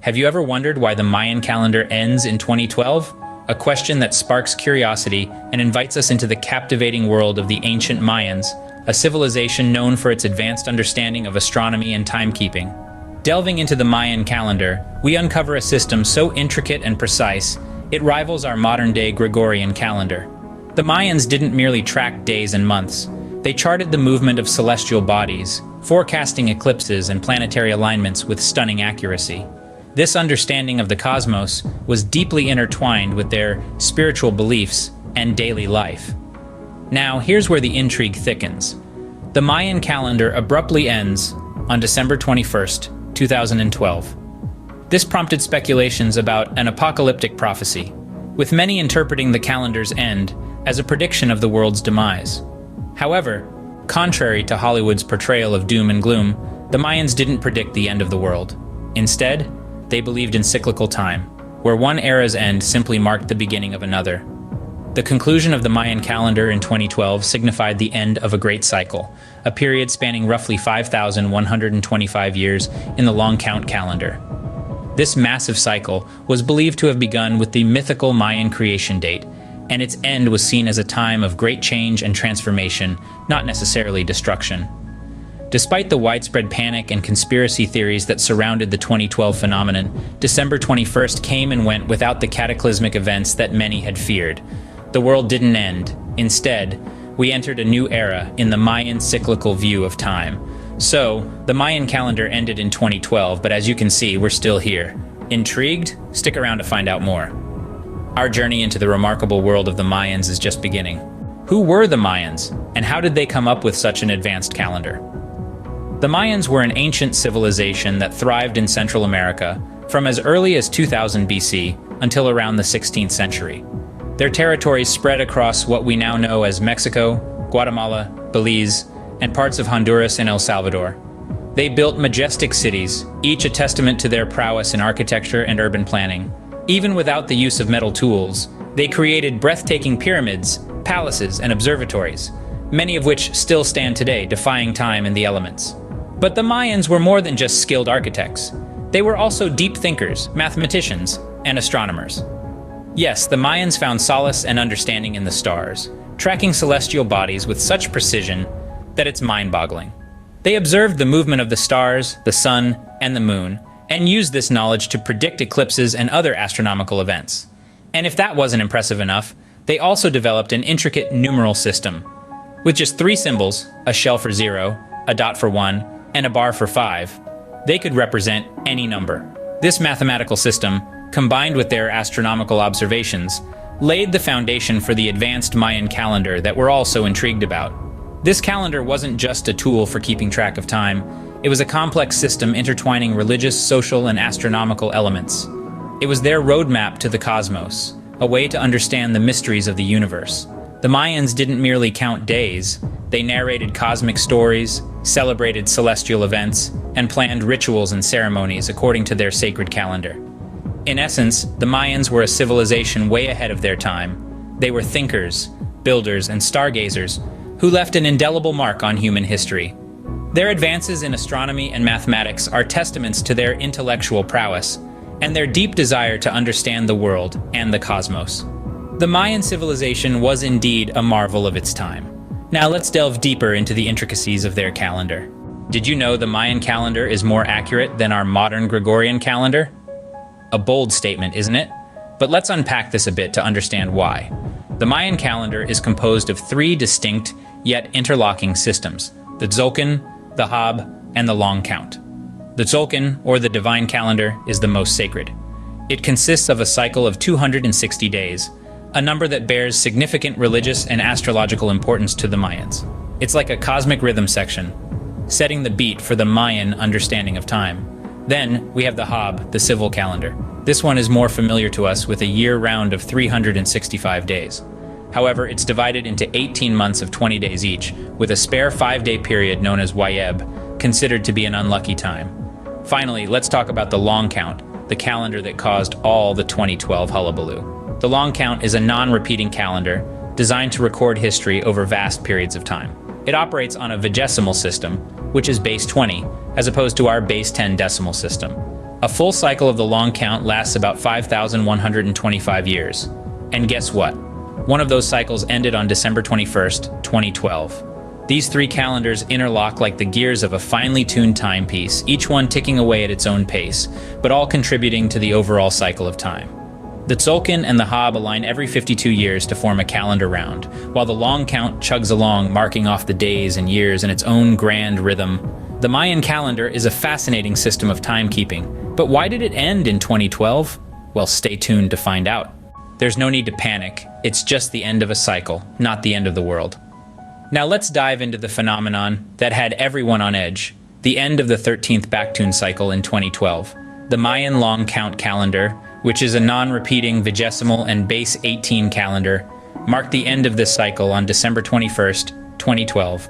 Have you ever wondered why the Mayan calendar ends in 2012? A question that sparks curiosity and invites us into the captivating world of the ancient Mayans, a civilization known for its advanced understanding of astronomy and timekeeping. Delving into the Mayan calendar, we uncover a system so intricate and precise, it rivals our modern-day Gregorian calendar. The Mayans didn't merely track days and months. They charted the movement of celestial bodies, forecasting eclipses and planetary alignments with stunning accuracy. This understanding of the cosmos was deeply intertwined with their spiritual beliefs and daily life. Now, here's where the intrigue thickens. The Mayan calendar abruptly ends on December 21st, 2012. This prompted speculations about an apocalyptic prophecy, with many interpreting the calendar's end as a prediction of the world's demise. However, contrary to Hollywood's portrayal of doom and gloom, the Mayans didn't predict the end of the world. Instead, they believed in cyclical time, where one era's end simply marked the beginning of another. The conclusion of the Mayan calendar in 2012 signified the end of a great cycle, a period spanning roughly 5,125 years in the long count calendar. This massive cycle was believed to have begun with the mythical Mayan creation date, and its end was seen as a time of great change and transformation, not necessarily destruction. Despite the widespread panic and conspiracy theories that surrounded the 2012 phenomenon, December 21st came and went without the cataclysmic events that many had feared. The world didn't end. Instead, we entered a new era in the Mayan cyclical view of time. So, the Mayan calendar ended in 2012, but as you can see, we're still here. Intrigued? Stick around to find out more. Our journey into the remarkable world of the Mayans is just beginning. Who were the Mayans, and how did they come up with such an advanced calendar? The Mayans were an ancient civilization that thrived in Central America from as early as 2000 BC until around the 16th century. Their territories spread across what we now know as Mexico, Guatemala, Belize, and parts of Honduras and El Salvador. They built majestic cities, each a testament to their prowess in architecture and urban planning. Even without the use of metal tools, they created breathtaking pyramids, palaces, and observatories, many of which still stand today, defying time and the elements. But the Mayans were more than just skilled architects. They were also deep thinkers, mathematicians, and astronomers. Yes, the Mayans found solace and understanding in the stars, tracking celestial bodies with such precision that it's mind-boggling. They observed the movement of the stars, the sun, and the moon, and used this knowledge to predict eclipses and other astronomical events. And if that wasn't impressive enough, they also developed an intricate numeral system. With just 3 symbols, a shell for 0, a dot for 1, and a bar for 5, they could represent any number. This mathematical system, combined with their astronomical observations, laid the foundation for the advanced Mayan calendar that we're all so intrigued about. This calendar wasn't just a tool for keeping track of time, it was a complex system intertwining religious, social, and astronomical elements. It was their roadmap to the cosmos, a way to understand the mysteries of the universe. The Mayans didn't merely count days, they narrated cosmic stories, celebrated celestial events, and planned rituals and ceremonies according to their sacred calendar. In essence, the Mayans were a civilization way ahead of their time. They were thinkers, builders, and stargazers who left an indelible mark on human history. Their advances in astronomy and mathematics are testaments to their intellectual prowess and their deep desire to understand the world and the cosmos. The Mayan civilization was indeed a marvel of its time. Now let's delve deeper into the intricacies of their calendar. Did you know the Mayan calendar is more accurate than our modern Gregorian calendar? A bold statement, isn't it? But let's unpack this a bit to understand why. The Mayan calendar is composed of 3 distinct yet interlocking systems: the Tzolk'in, the Hab, and the long count. The Tzolk'in, or the divine calendar, is the most sacred. It consists of a cycle of 260 days, a number that bears significant religious and astrological importance to the Mayans. It's like a cosmic rhythm section, setting the beat for the Mayan understanding of time. Then we have the Hab, the civil calendar. This one is more familiar to us with a year round of 365 days. However, it's divided into 18 months of 20 days each, with a spare 5-day period known as Wayeb, considered to be an unlucky time. Finally, let's talk about the long count, the calendar that caused all the 2012 hullabaloo. The long count is a non-repeating calendar designed to record history over vast periods of time. It operates on a vigesimal system, which is base 20, as opposed to our base 10 decimal system. A full cycle of the long count lasts about 5,125 years. And guess what? One of those cycles ended on December 21st, 2012. These three calendars interlock like the gears of a finely tuned timepiece, each one ticking away at its own pace, but all contributing to the overall cycle of time. The Tzolk'in and the Hab align every 52 years to form a calendar round, while the long count chugs along, marking off the days and years in its own grand rhythm. The Mayan calendar is a fascinating system of timekeeping, but why did it end in 2012? Well, stay tuned to find out. There's no need to panic. It's just the end of a cycle, not the end of the world. Now let's dive into the phenomenon that had everyone on edge, the end of the 13th Baktun cycle in 2012. The Mayan long count calendar, which is a non-repeating vigesimal and base 18 calendar, marked the end of this cycle on December 21st, 2012.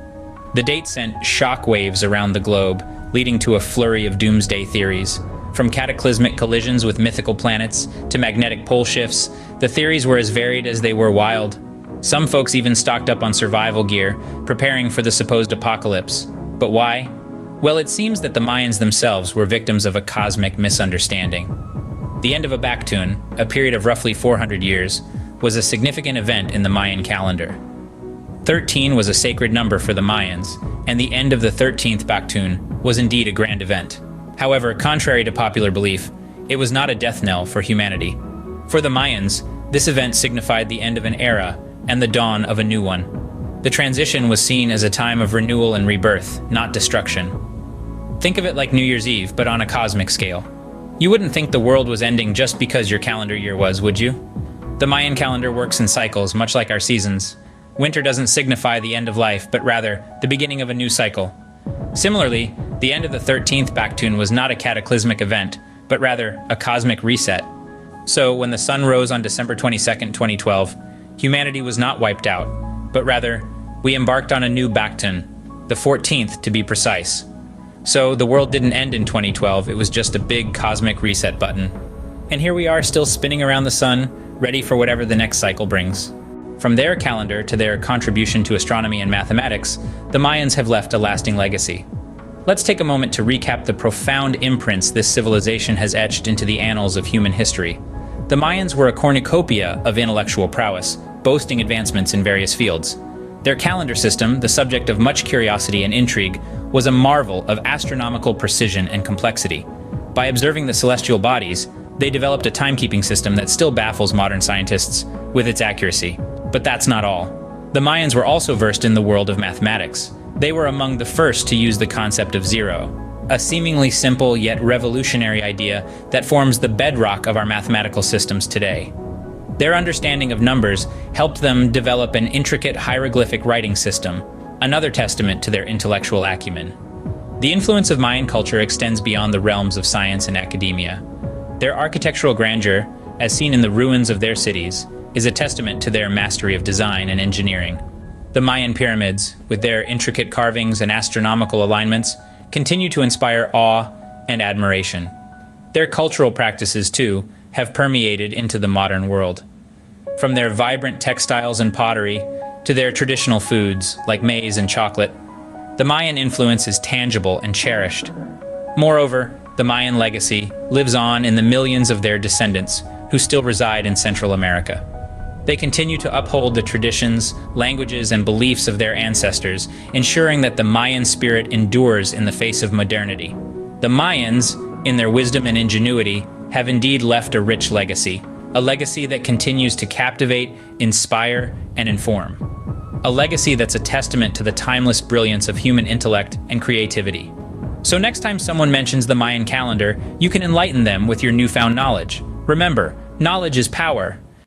The date sent shockwaves around the globe, leading to a flurry of doomsday theories. From cataclysmic collisions with mythical planets to magnetic pole shifts, the theories were as varied as they were wild. Some folks even stocked up on survival gear, preparing for the supposed apocalypse. But why? Well, it seems that the Mayans themselves were victims of a cosmic misunderstanding. The end of a Baktun, a period of roughly 400 years, was a significant event in the Mayan calendar. 13 was a sacred number for the Mayans, and the end of the 13th Baktun was indeed a grand event. However, contrary to popular belief, it was not a death knell for humanity. For the Mayans, this event signified the end of an era and the dawn of a new one. The transition was seen as a time of renewal and rebirth, not destruction. Think of it like New Year's Eve, but on a cosmic scale. You wouldn't think the world was ending just because your calendar year was, would you? The Mayan calendar works in cycles, much like our seasons. Winter doesn't signify the end of life, but rather the beginning of a new cycle. Similarly, the end of the 13th Baktun was not a cataclysmic event, but rather a cosmic reset. So, when the sun rose on December 22nd, 2012, humanity was not wiped out, but rather, we embarked on a new Baktun, the 14th to be precise. So, the world didn't end in 2012, it was just a big cosmic reset button. And here we are still spinning around the sun, ready for whatever the next cycle brings. From their calendar to their contribution to astronomy and mathematics, the Mayans have left a lasting legacy. Let's take a moment to recap the profound imprints this civilization has etched into the annals of human history. The Mayans were a cornucopia of intellectual prowess, boasting advancements in various fields. Their calendar system, the subject of much curiosity and intrigue, was a marvel of astronomical precision and complexity. By observing the celestial bodies, they developed a timekeeping system that still baffles modern scientists with its accuracy. But that's not all. The Mayans were also versed in the world of mathematics. They were among the first to use the concept of zero, a seemingly simple yet revolutionary idea that forms the bedrock of our mathematical systems today. Their understanding of numbers helped them develop an intricate hieroglyphic writing system, another testament to their intellectual acumen. The influence of Mayan culture extends beyond the realms of science and academia. Their architectural grandeur, as seen in the ruins of their cities, is a testament to their mastery of design and engineering. The Mayan pyramids, with their intricate carvings and astronomical alignments, continue to inspire awe and admiration. Their cultural practices, too, have permeated into the modern world. From their vibrant textiles and pottery to their traditional foods, like maize and chocolate, the Mayan influence is tangible and cherished. Moreover, the Mayan legacy lives on in the millions of their descendants who still reside in Central America. They continue to uphold the traditions, languages, and beliefs of their ancestors, ensuring that the Mayan spirit endures in the face of modernity. The Mayans, in their wisdom and ingenuity, have indeed left a rich legacy, a legacy that continues to captivate, inspire, and inform. A legacy that's a testament to the timeless brilliance of human intellect and creativity. So next time someone mentions the Mayan calendar, you can enlighten them with your newfound knowledge. Remember, knowledge is power,